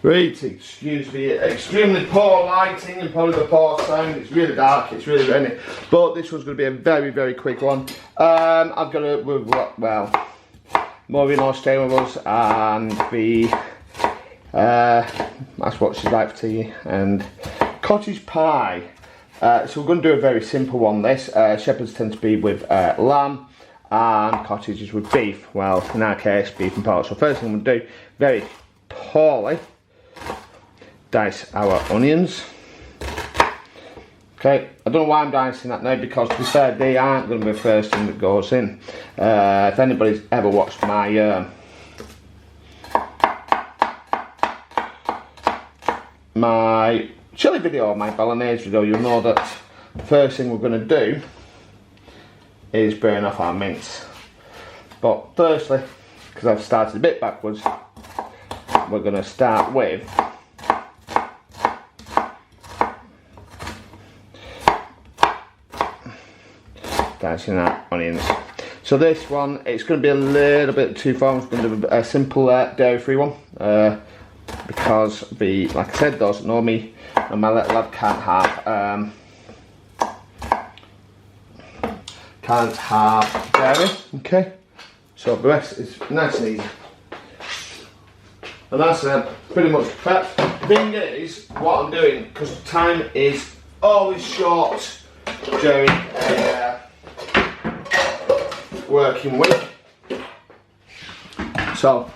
Right, excuse the extremely poor lighting and probably the poor sound. It's really dark, it's really rainy. But this one's going to be a very, very quick one. I've got a, well, mother-in-law staying with us, and that's what she'd like for tea, and cottage pie. So we're going to do a very simple one, this. Shepherds tend to be with lamb, and cottages with beef. Well, in our case, beef and pork. So first thing I'm going to do, very poorly, dice our onions. Okay, I don't know why I'm dicing that now, because to be fair, they aren't going to be the first thing that goes in. If anybody's ever watched my chili video, my bolognese video, you'll know that the first thing we're going to do is burn off our mince. But firstly, because I've started a bit backwards, we're going to start with dicing our onions. So this one, it's going to be a little bit too far. I'm going to do a simple dairy-free one, because like I said, those that know me and my little lad can't have dairy. Okay, so the rest is nice and easy. And that's pretty much prepped. The thing is, what I'm doing, because time is always short during a working week. So,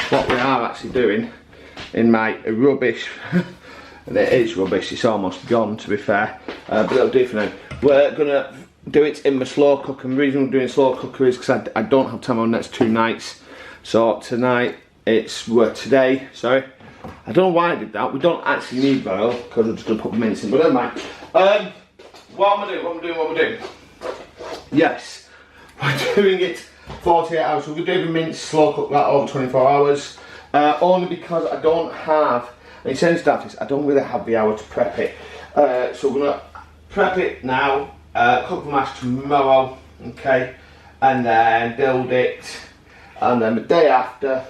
what we are actually doing in my rubbish, and it is rubbish, it's almost gone to be fair, but it'll do for now. We're going to do it in the slow cooker, and the reason we're doing slow cooker is because I don't have time on the next 2 nights. So tonight, today, sorry, I don't know why I did that. We don't actually need oil because we're just going to put the mince in, but never mind. What am I doing? Yes, we're doing it 48 hours. So we're doing the mince slow cook that over 24 hours. Only because I don't have, and it sounds daft, I don't really have the hour to prep it. So we're going to prep it now, cook the mash tomorrow, okay, and then build it, and then the day after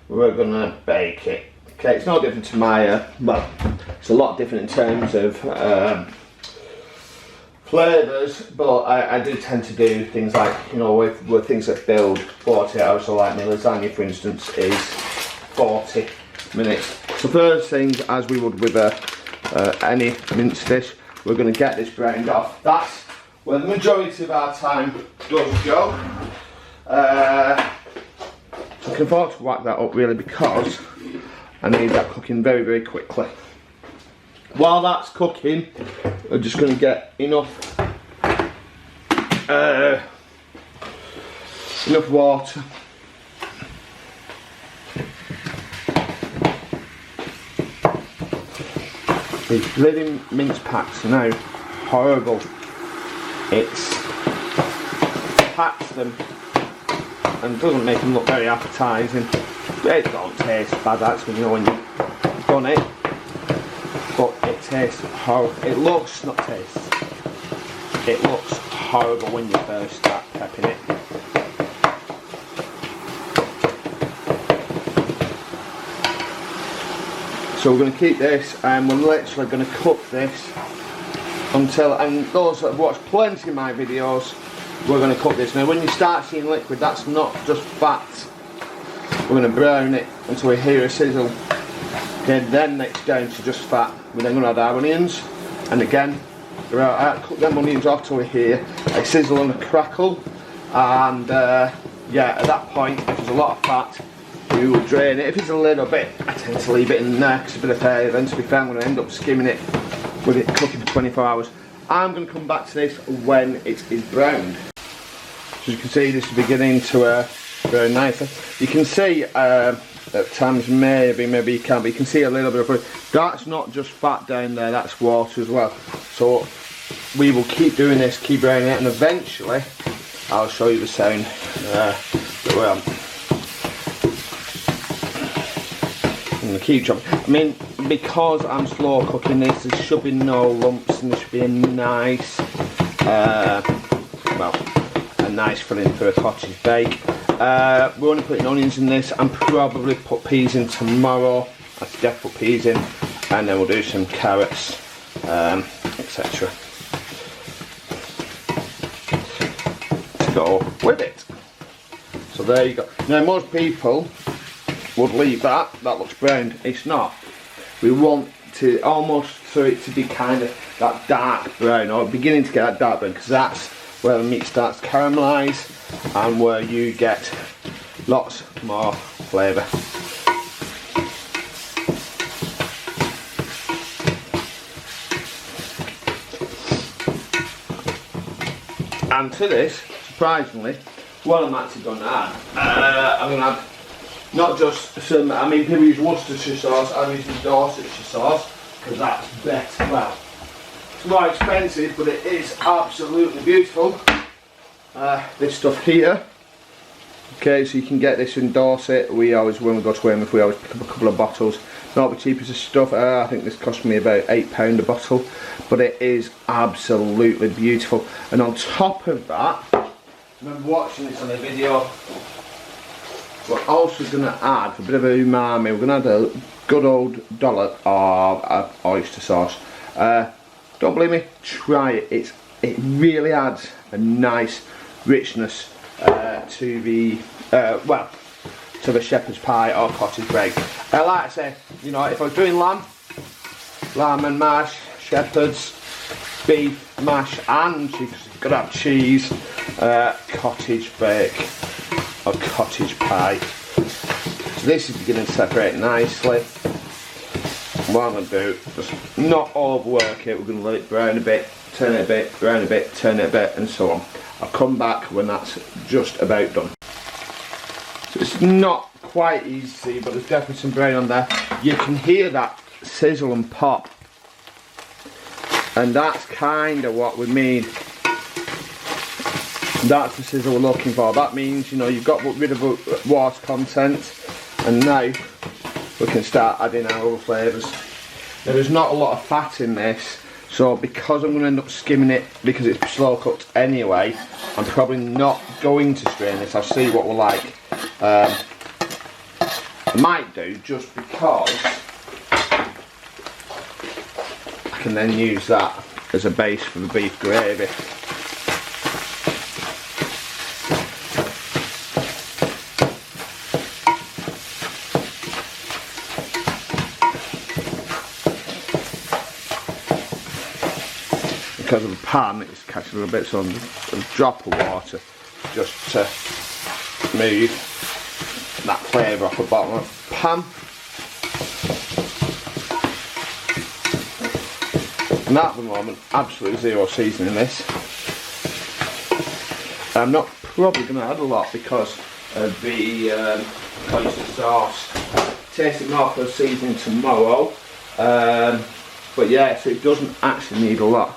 we're going to bake it. Okay, it's no different to my, well, it's a lot different in terms of flavours, but I do tend to do things like, you know, with things that build 40 hours, so like my lasagna for instance is 40 minutes. So first thing, as we would with any mince dish, we're going to get this browned off. That's where the majority of our time does go. I can afford to whack that up really because I need that cooking very, very quickly. While that's cooking, we're just going to get enough water. These bloody mince packs are now horrible. It's packs them and doesn't make them look very appetising. They don't taste bad actually, you know, when you've done it. But it tastes horrible. It looks, not tastes, it looks horrible when you first start prepping it. So we're going to keep this, and we're literally going to cook this until, and those that have watched plenty of my videos, we're going to cook this. Now when you start seeing liquid, that's not just fat. We're going to brown it until we hear a sizzle. Okay, then it's down to just fat. We're then going to add our onions, and again, cook them onions off till we hear a sizzle and a crackle. And yeah, at that point, if there's a lot of fat, you will drain it. If it's a little bit, I tend to leave it in there because it's a bit of air. Then to be fair, I'm going to end up skimming it with it cooking for 24 hours. I'm going to come back to this when it is browned. So as you can see, this is beginning to brown nicely. You can see at times maybe you can't, but you can see a little bit of it. That's not just fat down there, that's water as well. So we will keep doing this, keep browning it, and eventually I'll show you the sound. I'm going to keep chopping. I mean, because I'm slow cooking this, there should be no lumps, and there should be a nice, well, a nice filling for a cottage bake. We're only putting onions in this, and probably put peas in tomorrow. I could definitely put peas in, and then we'll do some carrots, etc. to go with it. So there you go. Now most people would leave that looks brown. It's not. We want to almost for it to be kind of that dark brown, or beginning to get that dark brown, because that's where the meat starts to caramelise and where you get lots more flavour. And to this, surprisingly, what I'm actually going to add, I'm going to add not just some, I mean people use Worcestershire sauce, I'm using Dorsetshire sauce because that's better. Well, it's more expensive, but it is absolutely beautiful. This stuff here. Okay, so you can get this in Dorset. We always, when we go to Weymouth, we always pick up a couple of bottles. Not the cheapest of stuff. I think this cost me about £8 a bottle, but it is absolutely beautiful. And on top of that, I remember watching this on a video. We're also going to add a bit of umami. We're going to add a good old dollop of oyster sauce. Don't believe me? Try it. It really adds a nice richness to the to the shepherd's pie or cottage bake. Like I say, you know, if I was doing lamb and mash, shepherd's, beef, mash, and you've got to have cheese, cottage bake or cottage pie. So this is beginning to separate nicely. What I'm going to do, just not overwork it. We're going to let it brown a bit, turn it a bit, brown a bit, turn it a bit, and so on. I'll come back when that's just about done. So it's not quite easy, but there's definitely some brown on there. You can hear that sizzle and pop, and that's kind of what we mean. That's the sizzle we're looking for. That means, you know, you've got rid of the water content, and now we can start adding our other flavours. Now there's not a lot of fat in this, so because I'm going to end up skimming it because it's slow cooked anyway, I'm probably not going to strain this. I'll see what we're like. I might do, just because I can then use that as a base for the beef gravy. Because of the pan, it's catching a little bit, so I'm just a drop of water just to move that flavour off the bottom of the pan. And at the moment, absolutely zero seasoning in this. I'm not probably going to add a lot because of the oyster sauce. Taste it more for the seasoning tomorrow. But yeah, so it doesn't actually need a lot.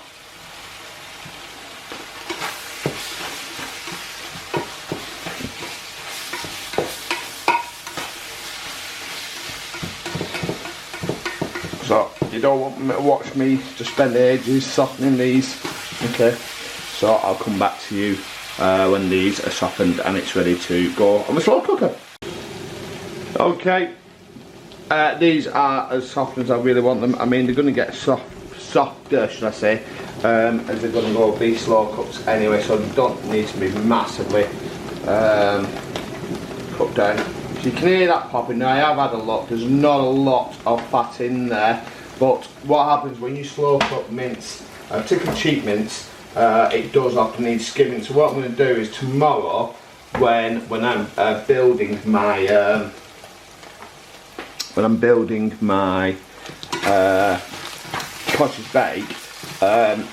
So you don't want to watch me just spend ages softening these, okay? So I'll come back to you when these are softened and it's ready to go on the slow cooker. Okay, these are as soft as I really want them. I mean, they're going to get softer, should I say, as they're going to go be slow cooked anyway. So they don't need to be massively cooked down. So you can hear that popping. Now I have had a look, there's not a lot of fat in there, but what happens when you slow cook mince, particularly cheap mince, it does often need skimming. So what I'm going to do is tomorrow, when I'm building my cottage bake,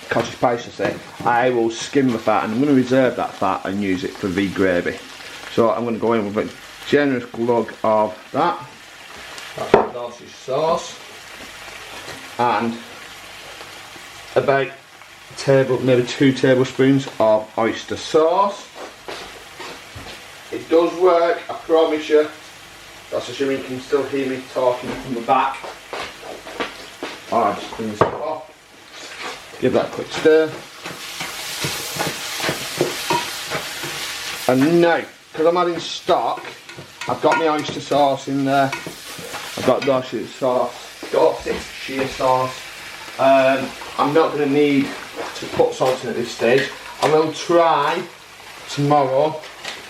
cottage pie should I say, I will skim the fat, and I'm going to reserve that fat and use it for the gravy. So I'm going to go in with a generous glug of that. That's the Dorsetshire sauce, and about maybe 2 tablespoons of oyster sauce. It does work, I promise you. That's assuming you can still hear me talking from the back. Alright, just clean this off. Give that a quick stir. And now, because I'm adding stock, I've got my oyster sauce in there. I've got Dorsetshire sauce. I'm not going to need to put salt in at this stage. I will try tomorrow,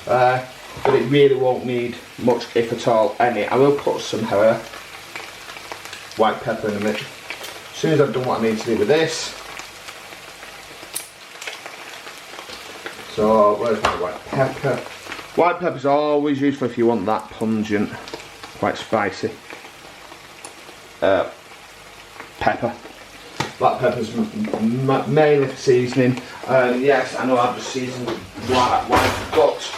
but it really won't need much, if at all, any. I will put some white pepper in a minute. As soon as I've done what I need to do with this. So, where's my white pepper? White pepper's always useful if you want that pungent, quite spicy pepper. Black pepper's mainly for seasoning. Yes, I know I've just seasoned white, but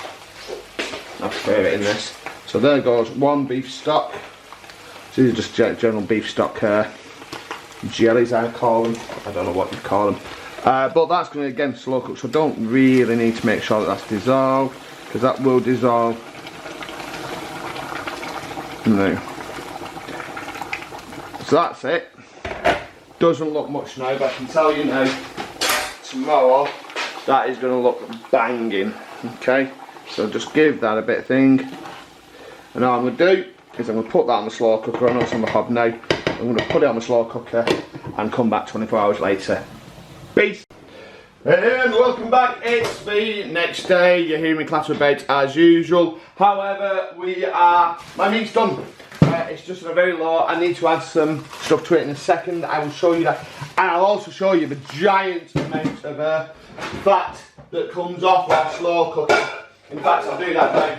I prefer it in this. So there goes one beef stock. These are just general beef stock jellies, I call them. I don't know what you call them. But that's going to again slow cook, so don't really need to make sure that that's dissolved, because that will dissolve. No. So that's it. Doesn't look much now, but I can tell you now, tomorrow that is going to look banging. Okay, so just give that a bit of thing, and all I'm going to do is I'm going to put that on the slow cooker. I know it's on the hob now. I'm going to put it on the slow cooker and come back 24 hours later. Peace. And welcome back. It's the next day. You hear me clatter about as usual. However, my meat's done. It's just on a very low. I need to add some stuff to it in a second. I will show you that, and I'll also show you the giant amount of fat that comes off our slow cooker. In fact, I'll do that now.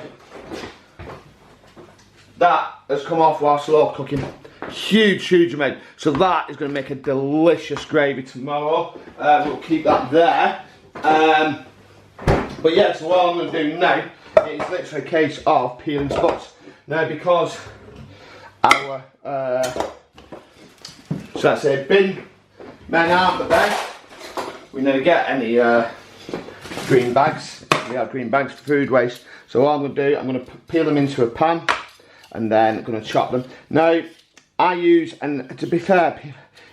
That has come off while slow cooking. Huge amount. So that is going to make a delicious gravy tomorrow. We'll keep that there. But yeah, so what I'm going to do now is literally a case of peeling spots. Now, because our so that's a bin men aren't the best. We never get any green bags. We have green bags for food waste. So what I'm going to do, I'm going to peel them into a pan, and then I'm going to chop them. Now, I use, and to be fair,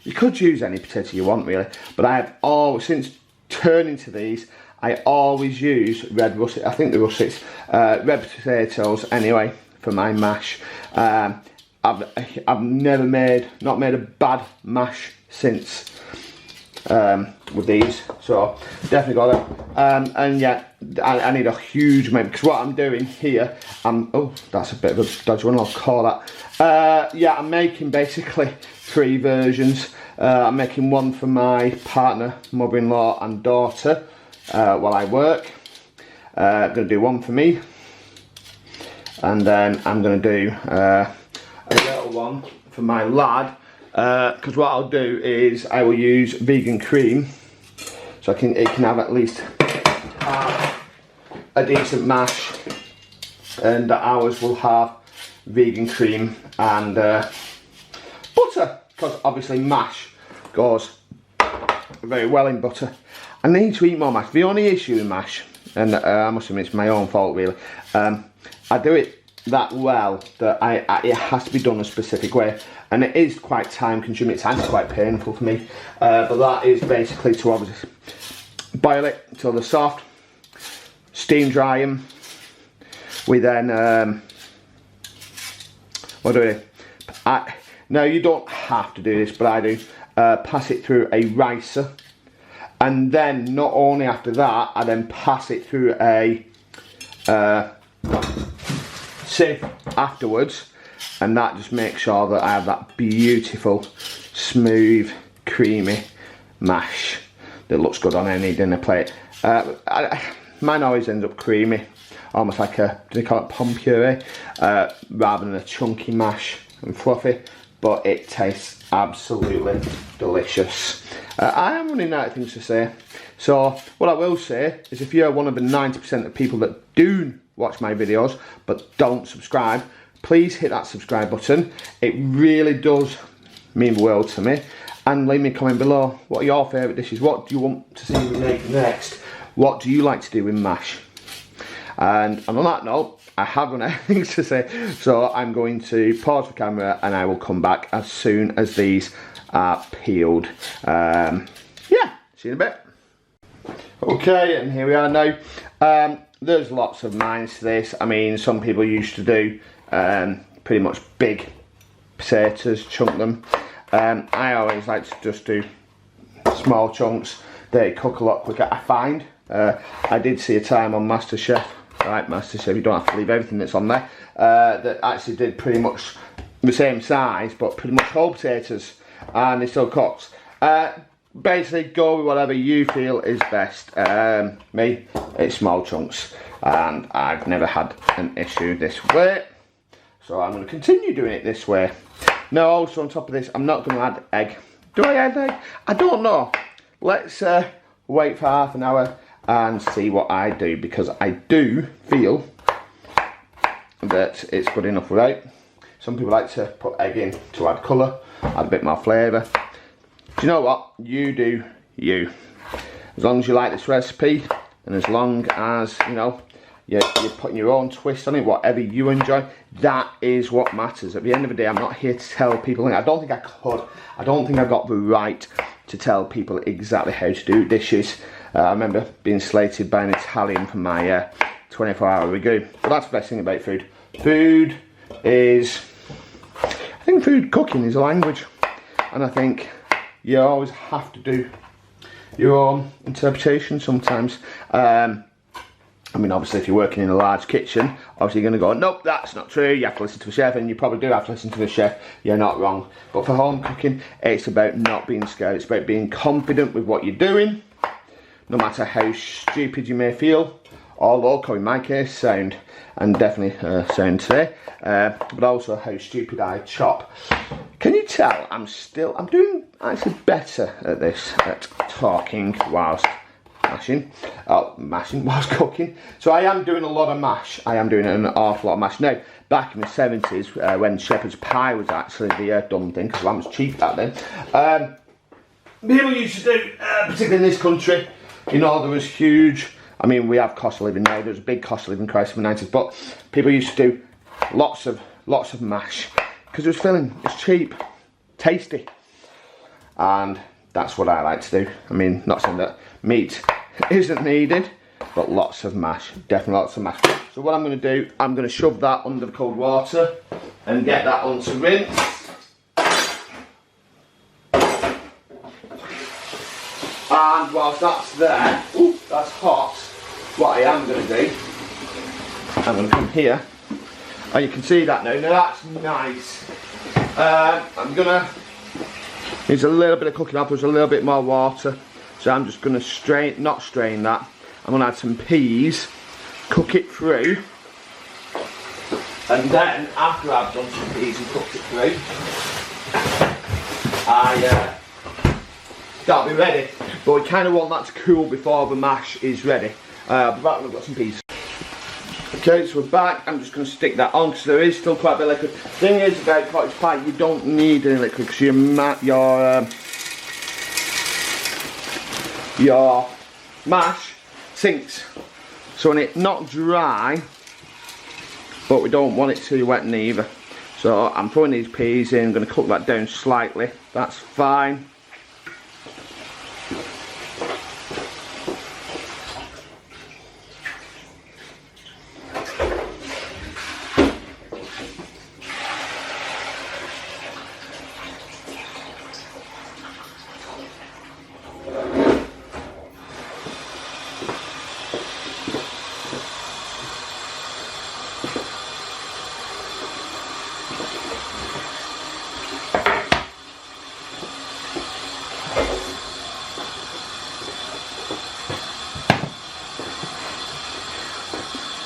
you could use any potato you want really, but I have always, since turning to these, I always use red russet, I think the russets, red potatoes anyway, for my mash. I've never not made a bad mash since with these, so definitely got it. And yeah, I need a huge amount, because what I'm doing here, oh, that's a bit of a dodgy one, I'll call that. Yeah, I'm making basically 3 versions. I'm making one for my partner, mother-in-law and daughter while I work. I'm going to do one for me, and then I'm going to do a little one for my lad, because what I'll do is I will use vegan cream, so it can have at least a decent mash, and ours will have vegan cream and butter, because obviously mash goes very well in butter. I need to eat more mash. The only issue with mash, and I must admit it's my own fault really, I do it that well that it has to be done a specific way, and it is quite time consuming. It's actually quite painful for me, but that is basically to obviously boil it until they're soft, steam dry them. We then what do we do? Now, you don't have to do this, but I do. Pass it through a ricer, and then not only after that, I then pass it through a sieve afterwards, and that just makes sure that I have that beautiful, smooth, creamy mash that looks good on any dinner plate. Mine always ends up creamy, almost like do they call it pomme puree, rather than a chunky mash and fluffy, but it tastes absolutely delicious. I am running out of things to say, so what I will say is, if you're one of the 90% of people that do watch my videos but don't subscribe, please hit that subscribe button. It really does mean the world to me, and leave me a comment below. What are your favourite dishes? What do you want to see me make next? What do you like to do with mash? And on that note, I have run out of things to say, so I'm going to pause the camera and I will come back as soon as these are peeled. Yeah, see you in a bit. Okay, and here we are now. there's lots of minds to this. I mean, some people used to do pretty much big potatoes, chunk them. I always like to just do small chunks. They cook a lot quicker, I find. I did see a time on MasterChef, right, MasterChef, you don't have to leave everything that's on there, that actually did pretty much the same size, but pretty much whole potatoes, and they still cooked. Basically, go with whatever you feel is best. Me, it's small chunks, and I've never had an issue this way, so I'm going to continue doing it this way. Now, also on top of this, I'm not going to add egg. Do I add egg? I don't know. Let's wait for half an hour and see what I do, because I do feel that it's good enough without. Some people like to put egg in to add colour, add a bit more flavour. Do you know what? You do you. As long as you like this recipe, and as long as, you know, you're putting your own twist on it, whatever you enjoy, that is what matters. At the end of the day, I'm not here to tell people, I don't think I could, I don't think I've got the right to tell people exactly how to do dishes. I remember being slated by an Italian for my 24-hour review. But that's the best thing about food. Food is, I think food cooking is a language. And I think you always have to do your own interpretation sometimes. I mean, obviously, if you're working in a large kitchen, obviously you're going to go, nope, that's not true. You have to listen to the chef, and you probably do have to listen to the chef. You're not wrong. But for home cooking, it's about not being scared. It's about being confident with what you're doing, no matter how stupid you may feel, or local, in my case, sound, and definitely sound today, but also how stupid I chop. Can you tell I'm doing actually better at this, at talking whilst mashing whilst cooking. So I am doing a lot of mash. I am doing an awful lot of mash. Now, back in the 70s, when shepherd's pie was actually the done thing, because that was cheap back then, people used to do, particularly in this country, you know, there was huge, I mean, we have cost of living now, there was a big cost of living crisis in the 90s, but people used to do lots of mash, because it was filling, it's cheap, tasty, and that's what I like to do. I mean, not saying that meat isn't needed, but lots of mash, definitely lots of mash. So what I'm going to do, I'm going to shove that under the cold water and get that onto rinse. And whilst that's there, ooh, that's hot, what I am going to do, I'm going to come here, and you can see that now. Now that's nice. I'm going to, there's a little bit of cooking up, there's a little bit more water, so I'm just going to not strain that. I'm going to add some peas, cook it through, and then after I've done some peas and cooked it through, that'll be ready. But we kind of want that to cool before the mash is ready. But right, we've got some peas. Okay, so we're back. I'm just going to stick that on because there is still quite a bit of liquid. Thing is about cottage pie, you don't need any liquid because your mash sinks. So when it's not dry, but we don't want it too wet neither. So I'm throwing these peas in, I'm going to cook that down slightly. That's fine.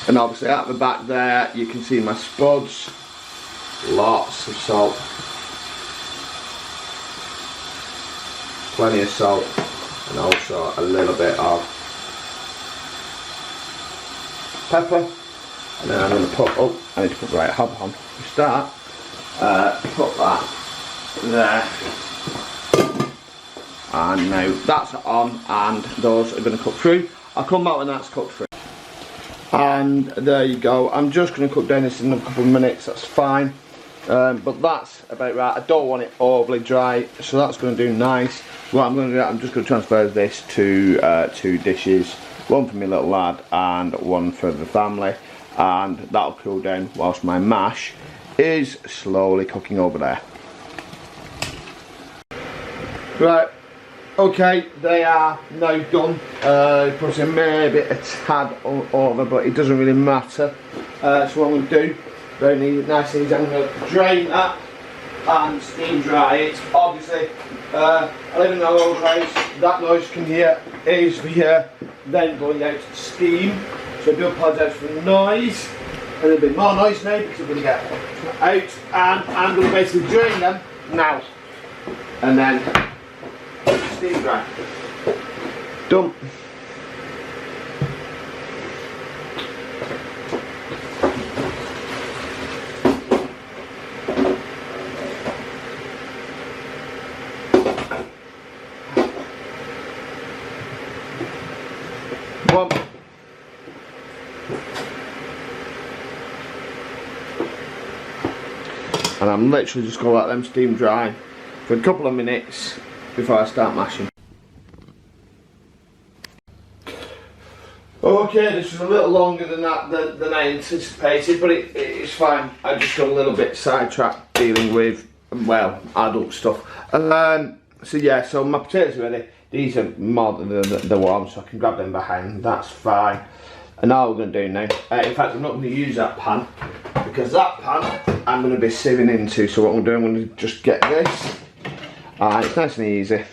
And obviously at the back there you can see my spuds, lots of salt, plenty of salt, and also a little bit of pepper. And then I'm going to put, oh, I need to put the right hob on to start, put that there, and now that's on, and those are going to cook through. I'll come back when that's cooked through. And there you go. I'm just going to cook down this in a couple of minutes, that's fine. But that's about right. I don't want it overly dry, so that's going to do nice. What I'm going to do, I'm just going to transfer this to 2 dishes, one for my little lad and one for the family, and that'll cool down whilst my mash is slowly cooking over there. Right, okay, they are now done. Probably maybe a tad over, but it doesn't really matter. So what I'm going to do, very nice and easy, I'm going to drain that and steam dry it. Obviously, I live in an old house. That noise you can hear is the then going out to steam. So I do apologise for the noise. A little bit more noise now because I'm going to get out, and I'm going to basically drain them now and then steam dry. Done. One. And I'm literally just going to let them steam dry for a couple of minutes before I start mashing. Okay, this was a little longer than I anticipated, but it's fine. I just got a little bit sidetracked dealing with, well, adult stuff. So yeah, so my potatoes are ready. These are more than the warm, so I can grab them behind. That's fine. And now what we're going to do now, in fact I'm not going to use that pan, because that pan I'm going to be sieving into. So what I'm going to do, I'm going to just get this. It's nice and easy.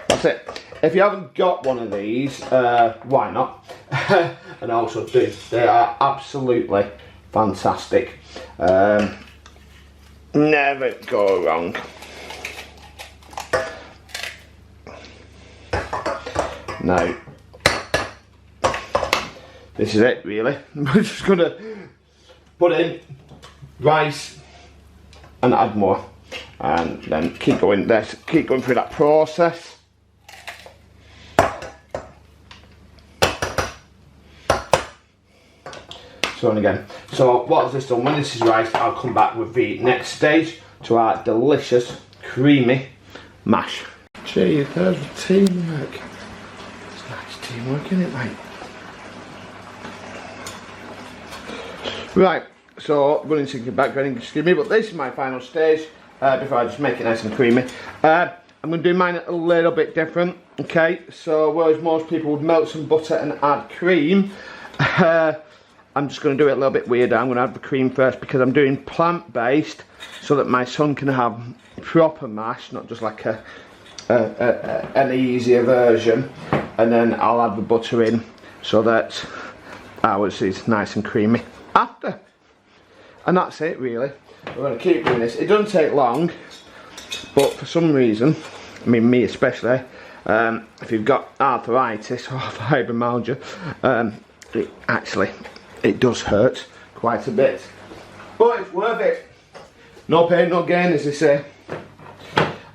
That's it. If you haven't got one of these, why not? And also do. They are absolutely fantastic. Never go wrong. Now, this is it really. We're just going to put in rice and add more, and then keep going through that process. So and again. So what has this done? When this is rice, I'll come back with the next stage to our delicious creamy mash. Gee, there's the teamwork. It's nice teamwork, isn't it, mate? Right, so running to the background, excuse me, but this is my final stage before I just make it nice and creamy. I'm going to do mine a little bit different, okay? So whereas most people would melt some butter and add cream, I'm just going to do it a little bit weirder. I'm going to add the cream first because I'm doing plant-based so that my son can have proper mash, not just like an easier version. And then I'll add the butter in so that ours is nice and creamy after. And that's it really. We're going to keep doing this. It doesn't take long, but for some reason, I mean me especially, if you've got arthritis or fibromyalgia, it does hurt quite a bit. But it's worth it. No pain, no gain, as they say.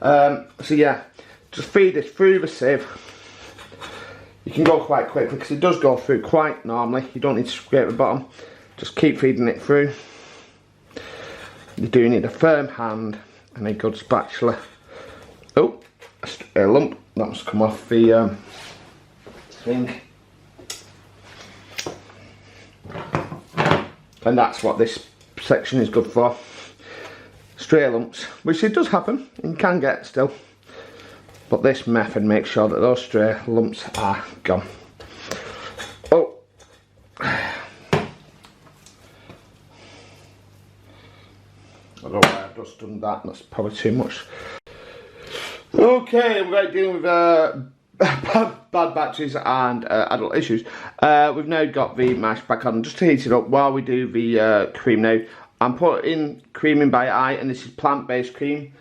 So yeah, just feed this through the sieve. You can go quite quickly because it does go through quite normally. You don't need to scrape the bottom. Just keep feeding it through. You do need a firm hand and a good spatula. Oh, a lump. That must come off the thing. And that's what this section is good for. Stray lumps, which it does happen, and you can get still. But this method makes sure that those stray lumps are gone. Oh. I don't know why I've just done that, that's probably too much. Okay, we're dealing with bad batteries and adult issues. We've now got the mash back on. Just to heat it up while we do the cream now, I'm putting cream in by eye, and this is plant-based cream.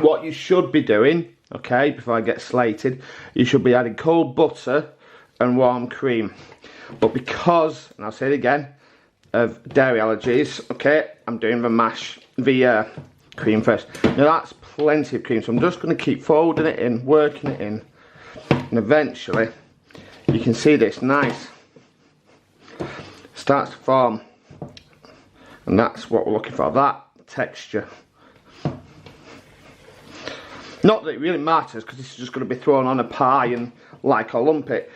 What you should be doing, okay, before I get slated, you should be adding cold butter and warm cream. But because, and I'll say it again, of dairy allergies, okay, I'm doing the cream first. Now that's plenty of cream, so I'm just going to keep folding it in, working it in, and eventually you can see this nice starts to form, and that's what we're looking for, that texture. Not that it really matters, because this is just going to be thrown on a pie and like I'll lump it.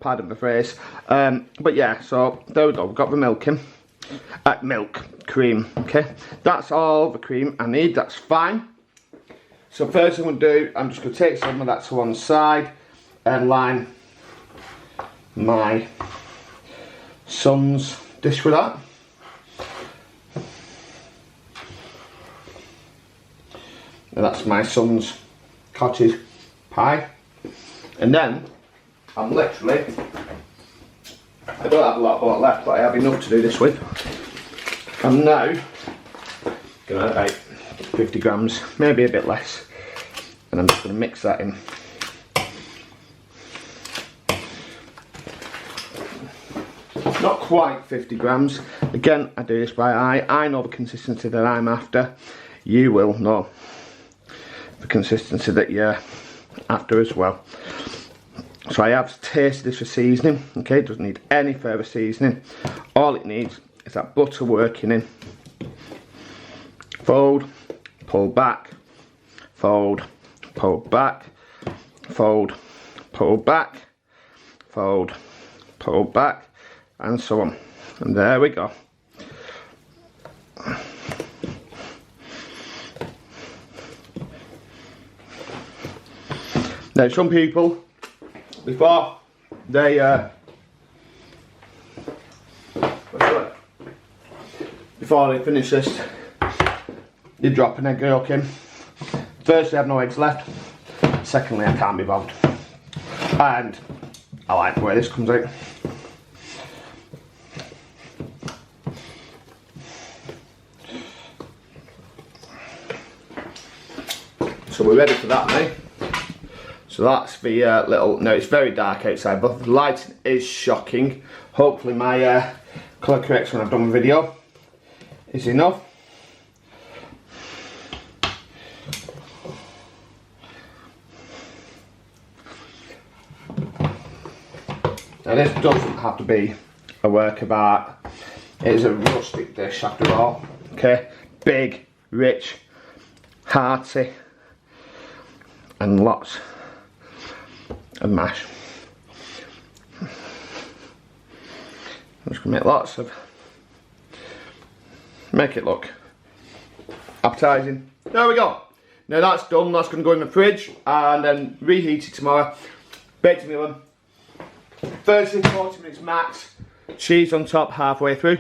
Pardon the phrase. But yeah, so there we go, we've got the milk in. Cream, okay. That's all the cream I need, that's fine. So first I'm going to do, I'm just going to take some of that to one side and line my son's dish with that. And that's my son's cottage pie. And then, I'm literally, I don't have a lot of oil left, but I have enough to do this with. I'm now going to add 50 grams, maybe a bit less. And I'm just going to mix that in. Not quite 50 grams. Again, I do this by eye. I know the consistency that I'm after. You will know the consistency that you're after as well. So I have tasted this for seasoning. Okay, it doesn't need any further seasoning. All it needs is that butter working in. Fold, pull back, fold, pull back, fold, pull back, fold, pull back, and so on. And there we go. Now some people, before they finish this, you drop an egg yolk in. Firstly, I have no eggs left. Secondly, I can't be bothered. And I like the way this comes out. So we're ready for that now. So that's the little, no, it's very dark outside, but the lighting is shocking. Hopefully my colour correction when I've done the video is enough. Now this doesn't have to be a work of art. It is a rustic dish after all. Okay, big, rich, hearty, and lots of mash. I'm just going to make lots of, make it look appetising. There we go. Now that's done, that's going to go in the fridge and then reheat it tomorrow. Baked in the oven. 30 to 40 minutes max. Cheese on top halfway through.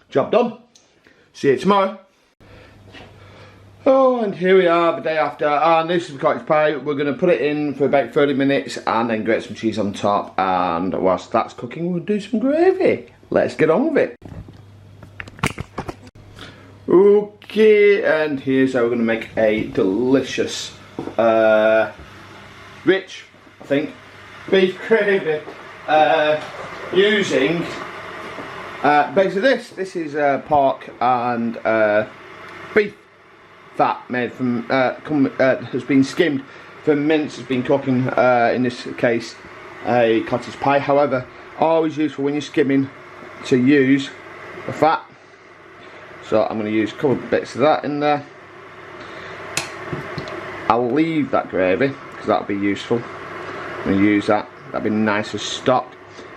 Job done. See you tomorrow. Oh, and here we are the day after, and this is the cottage pie. We're going to put it in for about 30 minutes and then grate some cheese on top, and whilst that's cooking we'll do some gravy. Let's get on with it. Okay, and here's how we're going to make a delicious, rich, I think, beef gravy, using, basically this is pork and beef fat made from, has been skimmed from mince, has been cooking, in this case, a cottage pie. However, always useful when you're skimming to use the fat. So I'm going to use a couple of bits of that in there. I'll leave that gravy because that'll be useful. I'm going to use that. That'll be nice as stock.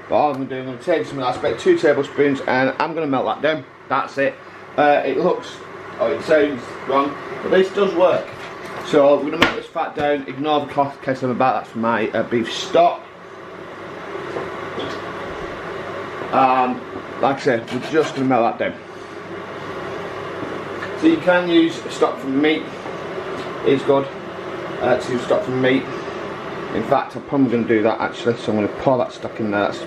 But all I'm going to do, I'm going to take some of that, about 2 tablespoons, and I'm going to melt that down. That's it. It looks, oh, it sounds wrong, but this does work. So we're going to melt this fat down. Ignore the case on the back. That's for my beef stock. Like I said, we're just going to melt that down. So you can use stock from meat. It's good to use stock from meat. In fact, I'm probably going to do that actually. So I'm going to pour that stock in there. That's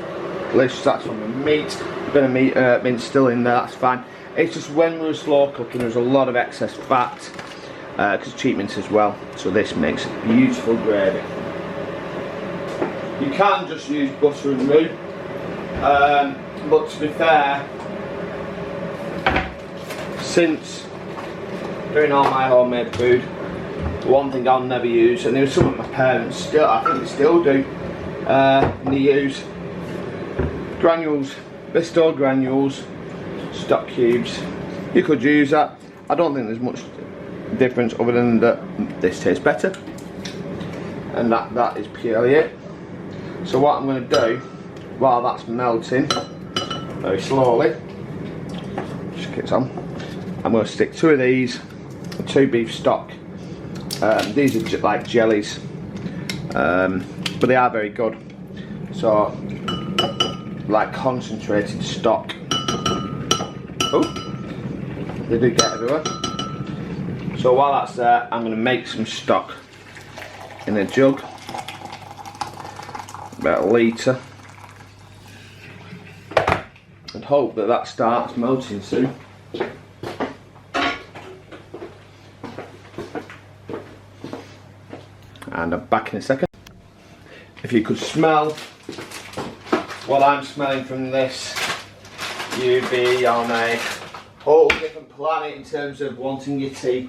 delicious. That's from the meat. A bit of meat, mince still in there. That's fine. It's just when we were slow cooking, there's a lot of excess fat because cheap mince as well. So this makes beautiful gravy. You can just use butter and roux, but to be fair, since doing all my homemade food, one thing I'll never use, and there's some of my parents still, I think they still do, they use granules, Bristol granules, stock cubes. You could use that. I don't think there's much difference other than that this tastes better, and that is purely it. So what I'm going to do while that's melting very slowly, just keeps on, I'm going to stick 2 of these, 2 beef stock. These are like jellies, but they are very good. So like concentrated stock. Oh, they do get everywhere. So while that's there, I'm going to make some stock in a jug, about a litre, and hope that that starts melting soon. And I'm back in a second. If you could smell what I'm smelling from this, you'd be on a whole different planet in terms of wanting your tea.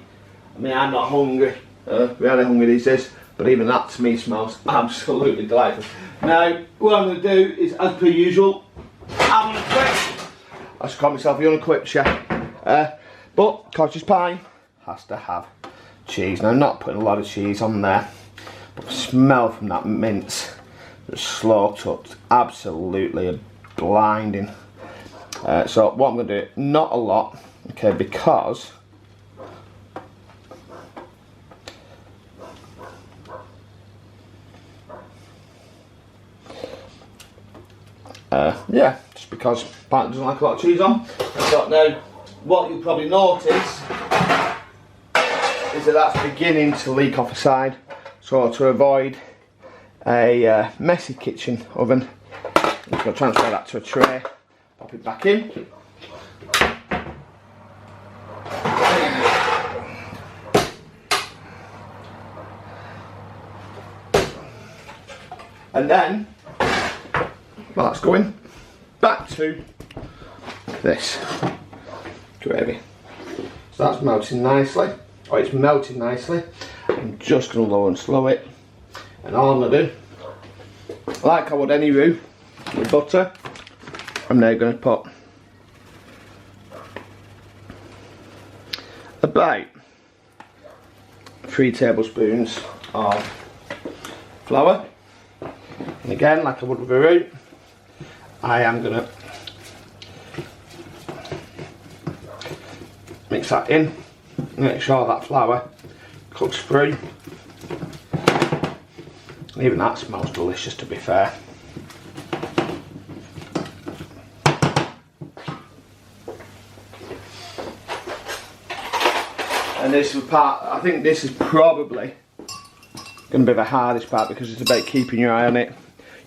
I mean, I'm not hungry, really hungry these days, but even that to me smells absolutely delightful. Now, what I'm going to do is, as per usual, I'm going to quit. I should call myself the unequipped chef. But cottage pie has to have cheese. Now, I'm not putting a lot of cheese on there, but the smell from that mince, the slow cooked, absolutely blinding. So what I'm going to do, not a lot, okay, because yeah, just because partner doesn't like a lot of cheese on. I thought, now, what you'll probably notice is that that's beginning to leak off the side. So to avoid a messy kitchen oven, I'm just going to transfer that to a tray, pop it back in. And then, well, that's going back to this gravy. So that's melting nicely. Oh, it's melting nicely. I'm just going to low and slow it. And all I'm going to do, like I would any roux with butter, I'm now going to put about 3 tablespoons of flour. And again, like I would with a roux, I am going to mix that in, make sure that flour cooks through. Even that smells delicious, to be fair. And this is the part, I think this is probably going to be the hardest part, because it's about keeping your eye on it.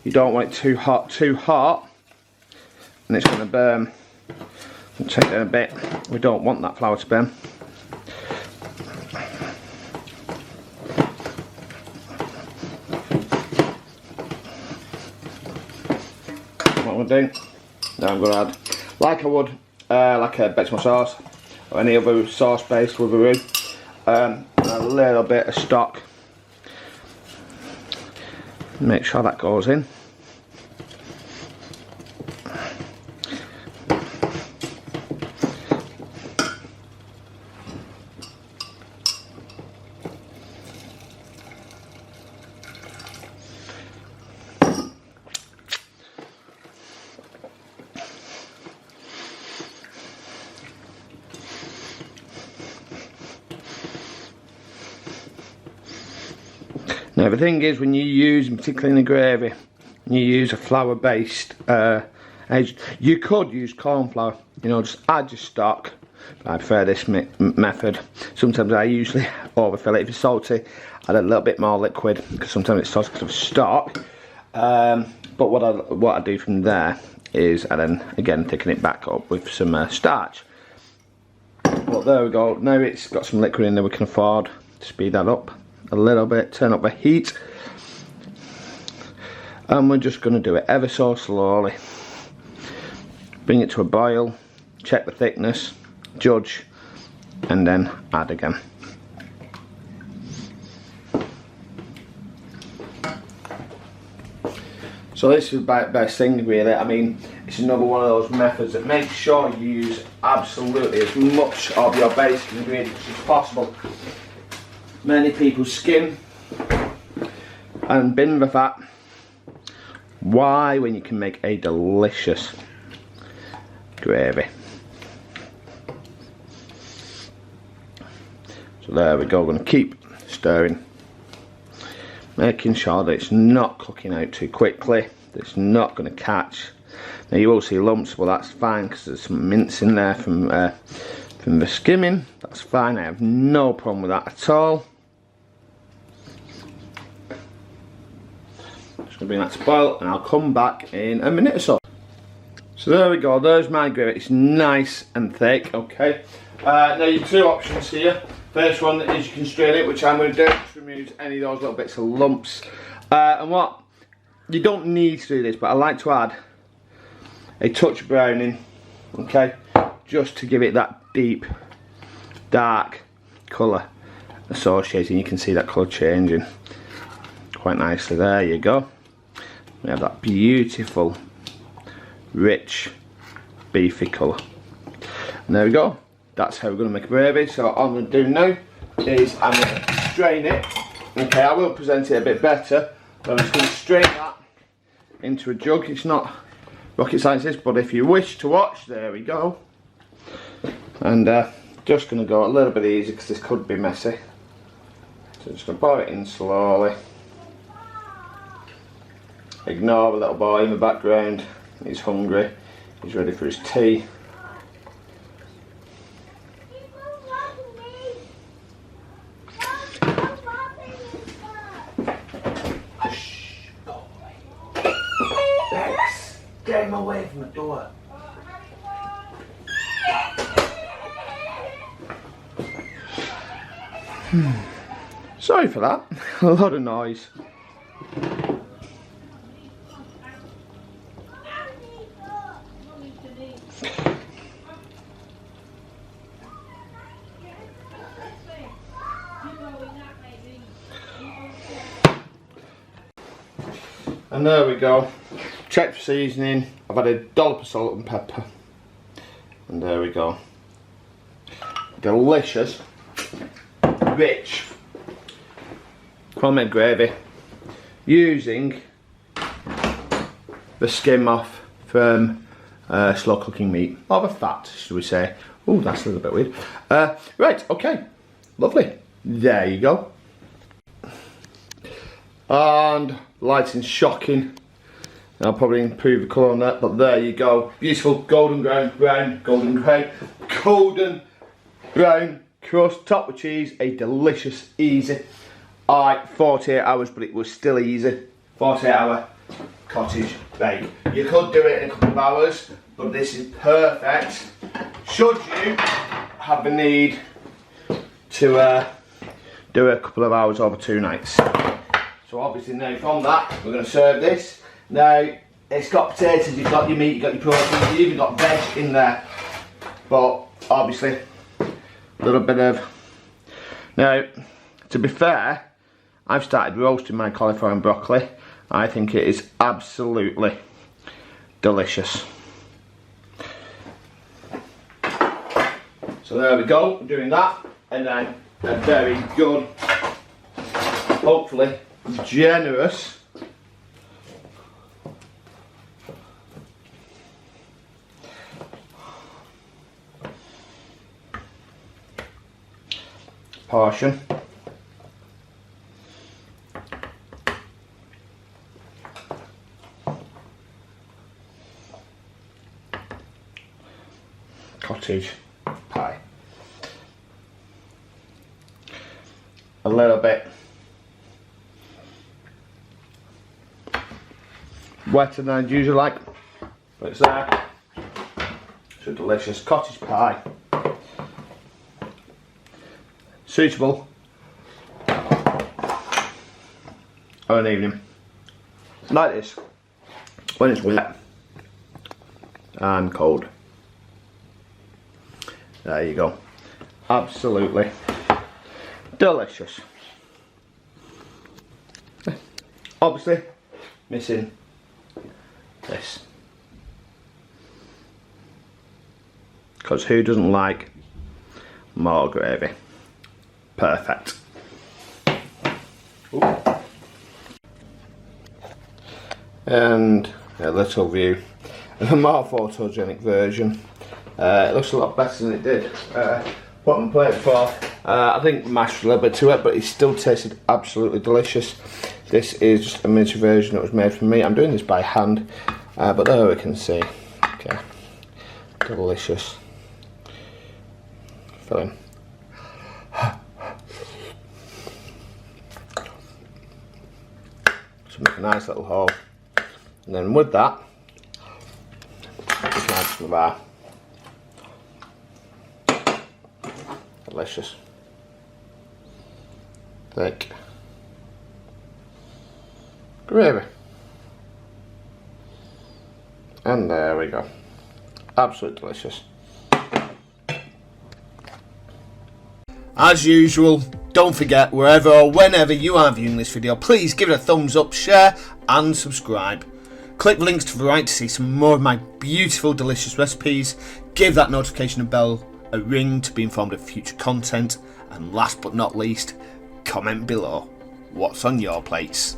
You don't want it too hot, and it's going to burn. It'll take it a bit. We don't want that flour to burn. What I'm going to do, now I'm going to add, like I would, like a bechamel sauce, or any other sauce based with a roux, a little bit of stock. Make sure that goes in. Now the thing is, when you use, particularly in the gravy, you use a flour based you could use corn flour, you know, just add your stock. I prefer this method. Sometimes I usually overfill it. If it's salty, add a little bit more liquid, because sometimes it's salty because of stock. But what I do from there is, and then again thicken it back up with some starch. Well, there we go. Now it's got some liquid in there, we can afford to speed that up a little bit, turn up the heat, and we're just going to do it ever so slowly. Bring it to a boil, check the thickness, judge, and then add again. So this is about the best thing, really. I mean, it's another one of those methods that makes sure you use absolutely as much of your basic ingredients as possible. Many people skim and bin the fat. Why, when you can make a delicious gravy? So there we go, we're going to keep stirring, making sure that it's not cooking out too quickly, that it's not going to catch. Now you will see lumps, well that's fine because there's some mince in there from the skimming, that's fine, I have no problem with that at all. Just going to bring that to boil and I'll come back in a minute or so. So there we go, there's my gravy, it's nice and thick, okay. Now you have two options here. First one is you can strain it, which I'm going to do, just remove any of those little bits of lumps. And what, you don't need to do this, but I like to add a touch of browning, okay, just to give it that deep, dark colour associated. You can see that colour changing quite nicely. There you go. We have that beautiful, rich, beefy colour. And there we go. That's how we're going to make a gravy. So what I'm going to do now is I'm going to strain it. Okay, I will present it a bit better, but I'm just going to strain that into a jug. It's not rocket science this, but if you wish to watch, there we go. And just going to go a little bit easy because this could be messy. So just going to pour it in slowly. Ignore the little boy in the background. He's hungry. He's ready for his tea. Get him away from the door. Sorry for that. A lot of noise. And there we go. Check for seasoning. I've had a dollop of salt and pepper. And there we go. Delicious, rich, homemade gravy using the skim off from slow cooking meat, or the fat, should we say. Oh, that's a little bit weird. Right, okay, lovely. There you go. And lighting's shocking. I'll probably improve the colour on that, but there you go. Beautiful golden brown crust, topped with cheese. A delicious, easy, 48 hours, but it was still easy. 48-hour cottage bake. You could do it in a couple of hours, but this is perfect. Should you have the need to do it a couple of hours over 2 nights. So obviously now from that, we're going to serve this. Now, it's got potatoes, you've got your meat, you've got your protein, you've even got veg in there. But obviously, a little bit of... Now, to be fair, I've started roasting my cauliflower and broccoli. I think it is absolutely delicious. So there we go, we're doing that. And then a very good, hopefully generous portion. Cottage pie. A little bit wetter than I'd usually like, but it's there. It's a delicious cottage pie. Suitable on an evening like this when it's wet and cold. There you go. Absolutely delicious. Obviously missing this. because who doesn't like more gravy? Perfect. Ooh. And a little view of a more photogenic version. It looks a lot better than it did. Put on the plate before. I think mashed a little bit to it, but it still tasted absolutely delicious. This is just a miniature version that was made for me. I'm doing this by hand, but there we can see. Okay, delicious. Filling. So make a nice little hole, and then with that, just add some of our delicious thick gravy, and there we go. Absolutely delicious. As usual, don't forget, wherever or whenever you are viewing this video, please give it a thumbs up, share and subscribe. Click the links to the right to see some more of my beautiful delicious recipes. Give that notification bell a ring to be informed of future content, and last but not least, comment below what's on your plates.